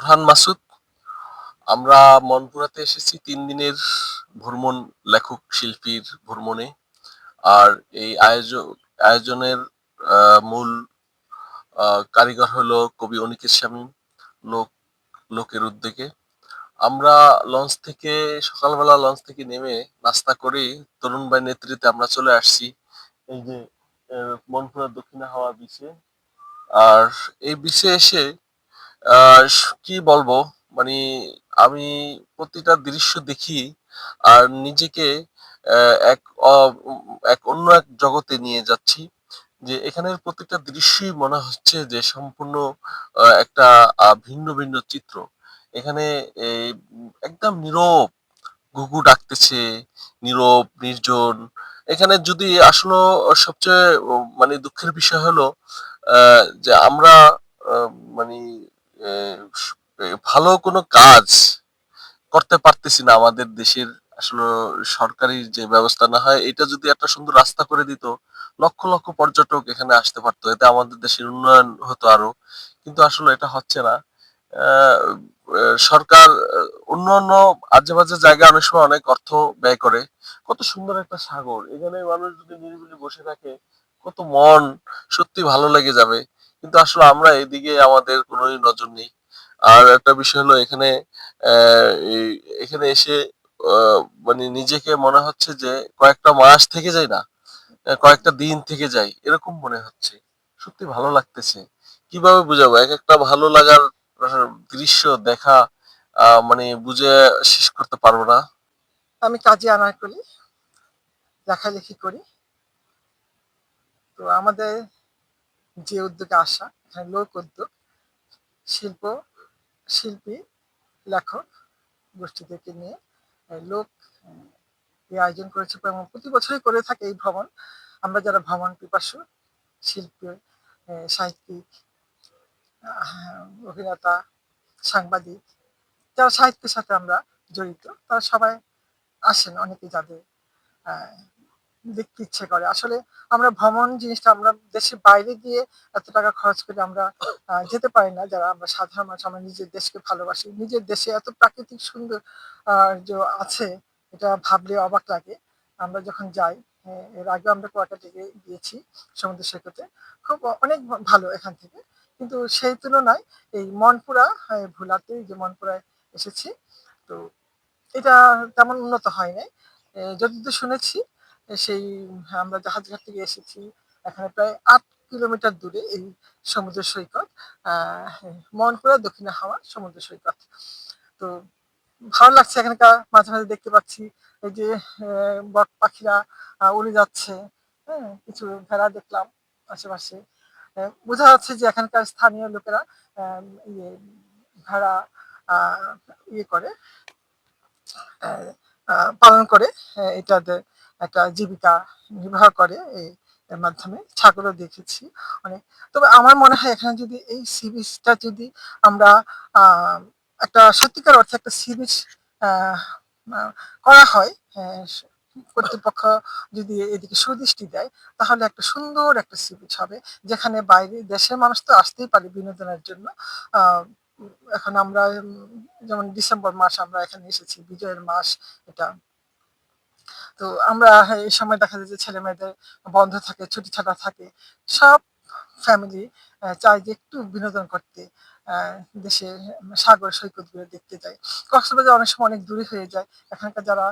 বুরহান মাসুদ। আমরা মনপুরাতে এসেছি ৩ দিনের ভ্রমণ, লেখক শিল্পীর ভ্রমণে। আর এই আয়োজনের মূল কারিগর হলো কবি অনিকেত শামীম, লোক লোকের উদ্যোগে। আমরা সকালবেলা লঞ্চ থেকে নেমে নাস্তা করে তরুণ ভাই নেতৃত্বে আমরা চলে আসছি এই যে মনপুরা দক্ষিণা হাওয়া বিচে। আর এই বিচে এসে কি বলবো, মানে আমি প্রতিটা দৃশ্য দেখি আর নিজেকে এক এক অন্য এক জগতে নিয়ে যাচ্ছি। যে এখানের প্রতিটা দৃশ্যই মনে হচ্ছে যে সম্পূর্ণ একটা ভিন্ন ভিন্ন চিত্র। এখানে একদম নীরব, ঘুঘু ডাকতেছে, নীরব নির্জন। এখানে যদি আসলে সবচেয়ে মানে দুঃখের বিষয় হলো যে আমরা আহ, মানে ভালো কোনো কাজ করতে পারতেছি না আমাদের দেশের। আসলে সরকারি যে ব্যবস্থা না হয়, এটা যদি একটা সুন্দর রাস্তা করে দিত, লক্ষ লক্ষ পর্যটক এখানে আসতে পারতো, এতে আমাদের দেশের উন্নয়ন হতো আরো। কিন্তু আসলে এটা হচ্ছে না। আহ, সরকার অন্য অন্য আজে বাজে জায়গায় অনেক সময় অনেক অর্থ ব্যয় করে। কত সুন্দর একটা সাগর, এখানে মানুষ যদি নিরিবিলি বসে থাকে, কত মন সত্যি ভালো লেগে যাবে। কিন্তু আসলে আমরা এদিকে আমাদের কোনোই নজর নেই। আর একটা বিষয় হলো এখানে আহ, এই- এখানে এসে আহ, মানে নিজেকে মনে হচ্ছে যে কয়েকটা মাস থেকে যাই না, কয়েকটা দিন থেকে যাই এরকম মনে হচ্ছে। সত্যি ভালো লাগতেছে। কিভাবে বুঝাবো, এক একটা ভালো লাগার দৃশ্য দেখা মানে বুঝে শেষ করতে পারবো না। আমি কাজে আনারকলি লেখালেখি করি। তো আমাদের যে উদ্যোগে আসা, এখানে লোক উদ্যোগ, শিল্প শিল্পী, লেখক গোষ্ঠী থেকে নিয়ে লোক এই আয়োজন করেছে এবং প্রতি বছরই করে থাকে এই ভ্রমণ। আমরা যারা ভ্রমণ পিপাসু, শিল্পী, সাহিত্যিক, অভিনেতা, সাংবাদিক, যারা সাহিত্যের সাথে আমরা জড়িত, তারা সবাই আসেন। অনেকে যাদের আহ, দেখতে ইচ্ছে করে। আসলে আমরা ভ্রমণ জিনিসটা আমরা দেশের বাইরে গিয়ে এত টাকা খরচ করে আমরা যেতে পারি না। যারা আমরা সাধারণ মানুষ, আমরা নিজের দেশকে ভালোবাসি, নিজের দেশে এত প্রাকৃতিক সুন্দর যে আছে, এটা ভাবলে অবাক লাগে। আমরা যখন যাই, এর আগে আমরা কুয়াকাটা থেকে গিয়েছি সমুদ্র সৈকতে, খুব অনেক ভালো এখান থেকে। কিন্তু সেই তুলনায় এই মনপুরা, ভোলাতে যে মনপুরায় এসেছি, তো এটা তেমন উন্নত হয় নাই। যতদূর শুনেছি, সেই আমরা জাহাজঘাট থেকে এসেছি, এখানে প্রায় ৮ কিলোমিটার দূরে এই সমুদ্র সৈকত, মনপুরা দক্ষিণা হাওয়া সমুদ্র সৈকত। তো ভালো লাগছে, এখানকার মাঝে মাঝে দেখতে পাচ্ছি এই যে বক পাখিরা উড়ে যাচ্ছে। হ্যাঁ, কিছু ভেড়া দেখলাম আশেপাশে। বোঝা যাচ্ছে যে এখানকার স্থানীয় লোকেরা ইয়ে ভেড়া আহ, ইয়ে করে, আহ, পালন করে, এটাদের একটা জীবিকা নির্বাহ করে। এর মাধ্যমে ছাগলও দেখেছি অনেক। তবে আমার মনে হয় এখানে যদি এই সি বিচটা যদি আমরা আহ, একটা সত্যিকার অর্থে একটা সি বিচ করা হয়, কর্তৃপক্ষ যদি এদিকে সুদৃষ্টি দেয়, তাহলে একটা সুন্দর একটা সি বিচ হবে, যেখানে বাইরে দেশের মানুষ তো আসতেই পারে বিনোদনের জন্য। আহ এখন আমরা যেমন ডিসেম্বর মাস আমরা এখানে এসেছি, বিজয়ের মাস এটা। তো আমরা এই সময় দেখা যায় যে ছেলে মেয়েদের বন্ধ থাকে, ছুটি ছাটা থাকে, সব ফ্যামিলি চায় যে একটু বিনোদন করতে, আহ, দেশের সাগর সৈকত গুলো দেখতে যায়। কক্সবাজার অনেক সময় অনেক দূরে হয়ে যায়। এখানকার যারা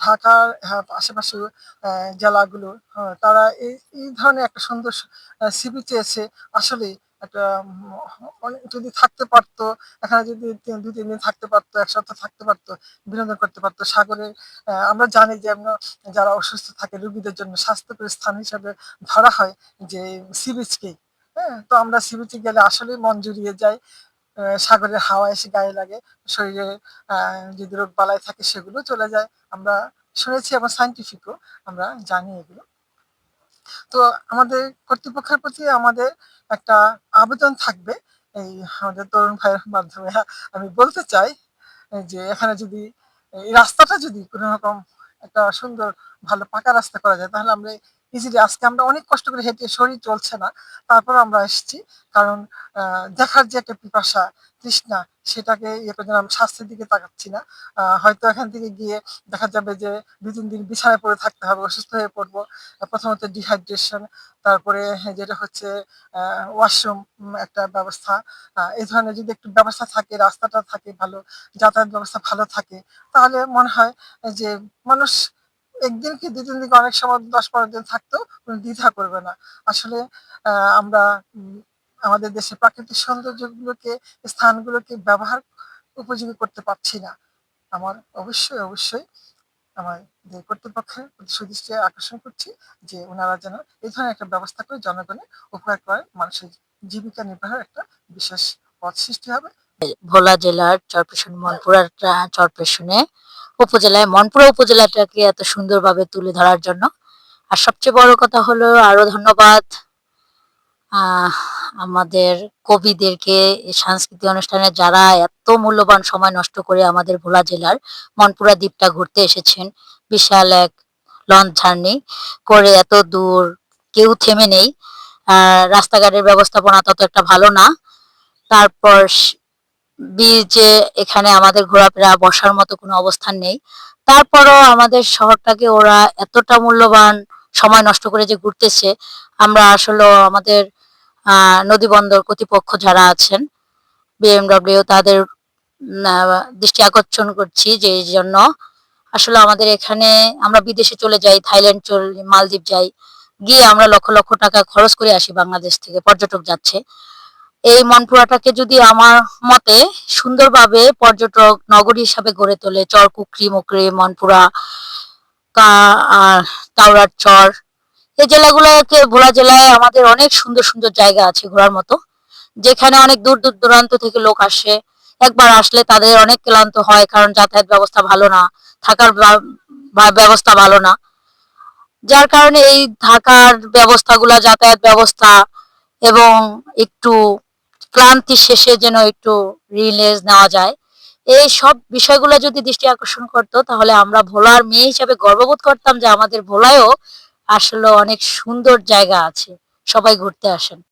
ঢাকার আশেপাশে জেলাগুলো, তারা এই এই ধরনের একটা সুন্দর সি বিচে এসে আসলে একটা অনেক যদি থাকতে পারতো, এখানে যদি ২-৩ দিন থাকতে পারতো, ১ সপ্তাহ থাকতে পারতো, বিনোদন করতে পারতো সাগরে। আমরা জানি যে আমরা যারা অসুস্থ থাকে, রোগীদের জন্য স্বাস্থ্যকর স্থান হিসেবে ধরা হয় যে সি বিচকেই। হ্যাঁ, তো আমরা সি বিচে গেলে আসলে মন জুড়িয়ে যায়। সাগরের হাওয়া এসে গায়ে লাগে, শরীরে যদি রোগ বালাই থাকে সেগুলো চলে যায়। আমরা শুনেছি এবং সাইন্টিফিকও আমরা জানি এগুলো। তো আমাদের কর্তৃপক্ষের প্রতি আমাদের একটা আবেদন থাকবে, এই আমাদের তরুণ ভাইয়ের মাধ্যমে আমি বলতে চাই যে এখানে যদি এই রাস্তাটা যদি কোনো রকম একটা সুন্দর ভালো পাকা রাস্তা করা যায়, তাহলে আমরা ইজিলি, আজকে আমরা অনেক কষ্ট করে হেঁটে শরীর চলছে না, তারপর আমরা এসেছি। কারণ দেখার যে একটা পিপাসা তৃষ্ণা সেটাকে ইয়ে করে আমরা স্বাস্থ্যের দিকে তাকাচ্ছি না। হয়তো এখান থেকে গিয়ে দেখা যাবে যে ২-৩ দিন বিছানায় পড়ে থাকতে হবে, অসুস্থ হয়ে পড়বো। প্রথমত ডিহাইড্রেশন, তারপরে যেটা হচ্ছে ওয়াশরুম একটা ব্যবস্থা। এই ধরনের যদি একটু ব্যবস্থা থাকে, রাস্তাটা থাকে ভালো, যাতায়াত ব্যবস্থা ভালো থাকে, তাহলে মনে হয় যে মানুষ ১ দিন কি ২-৩ দিন অনেক সময় ১০-১৫ দিন থাকতেও কোনো দ্বিধা করবে না। আসলে আমরা আমাদের দেশের প্রাকৃতিক সৌন্দর্যগুলোকে, স্থানগুলোকে ব্যবহার উপযোগী করতে পারছি না। আমার অবশ্যই আমাদের কর্তৃপক্ষের প্রতি সুদৃষ্টি আকর্ষণ করছি যে উনারা যেন এই ধরনের একটা ব্যবস্থা করে জনগণের উপকার করেন। মানুষের জীবিকা নির্বাহের একটা বিশেষ পথ সৃষ্টি হবে। ভোলা জেলার চরপেশন মনপুরা চরপেশনে উপজেলায় মনপুরা উপজেলাটাকে এত সুন্দরভাবে তুলে ধরার জন্য। আর সবচেয়ে বড় কথা হলো আরো ধন্যবাদ আমাদের কবিদেরকে, সাংস্কৃতিক অনুষ্ঠানে যারা এত মূল্যবান সময় নষ্ট করে আমাদের ভোলা জেলার মনপুরা দ্বীপটা ঘুরতে এসেছেন। বিশাল এক লঞ্চ জার্নি করে এত দূর, কেউ থেমে নেই। রাস্তাঘাটের ব্যবস্থাপনা তত একটা ভালো না। তারপর বিচে এখানে আমাদের ঘোরাফেরা বসার মতো কোনো অবস্থান নেই। তারপরও আমাদের শহরটাকে ওরা এতটা মূল্যবান সময় নষ্ট করে যে ঘুরতেছে, আমরা আসলে আমাদের নদী বন্দর কর্তৃপক্ষ যারা আছেন, বিএমডব্লিউ, তাদের দৃষ্টি আকর্ষণ করছি যে এই জন্য আসলে আমাদের এখানে আমরা বিদেশে চলে যাই, থাইল্যান্ড চলে, মালদ্বীপ যাই, গিয়ে আমরা লক্ষ লক্ষ টাকা খরচ করে আসি, বাংলাদেশ থেকে পর্যটক যাচ্ছে। এই মনপুরাটাকে যদি আমার মতে সুন্দরভাবে পর্যটক নগরী হিসাবে গড়ে তোলে, চর কুকরি মুকরি মনপুরা, তাওরার চর, এই জেলাগুলোকে, ভোলা জেলায় আমাদের অনেক সুন্দর সুন্দর জায়গা আছে ঘোরার মতো, যেখানে অনেক দূর দূর দূরান্ত থেকে লোক আসে। একবার আসলে তাদের অনেক ক্লান্ত হয়, কারণ যাতায়াত ব্যবস্থা ভালো না, থাকার ব্যবস্থা ভালো না। যার কারণে এই থাকার ব্যবস্থাগুলা, যাতায়াত ব্যবস্থা এবং একটু ক্লান্তি শেষে যেন একটু রিল্যাক্স নেওয়া যায়, এই সব বিষয়গুলো যদি দৃষ্টি আকর্ষণ করতো, তাহলে আমরা ভোলার মেয়ে হিসাবে গর্ববোধ করতাম যে আমাদের ভোলায়ও আসলে অনেক সুন্দর জায়গা আছে, সবাই ঘুরতে আসেন।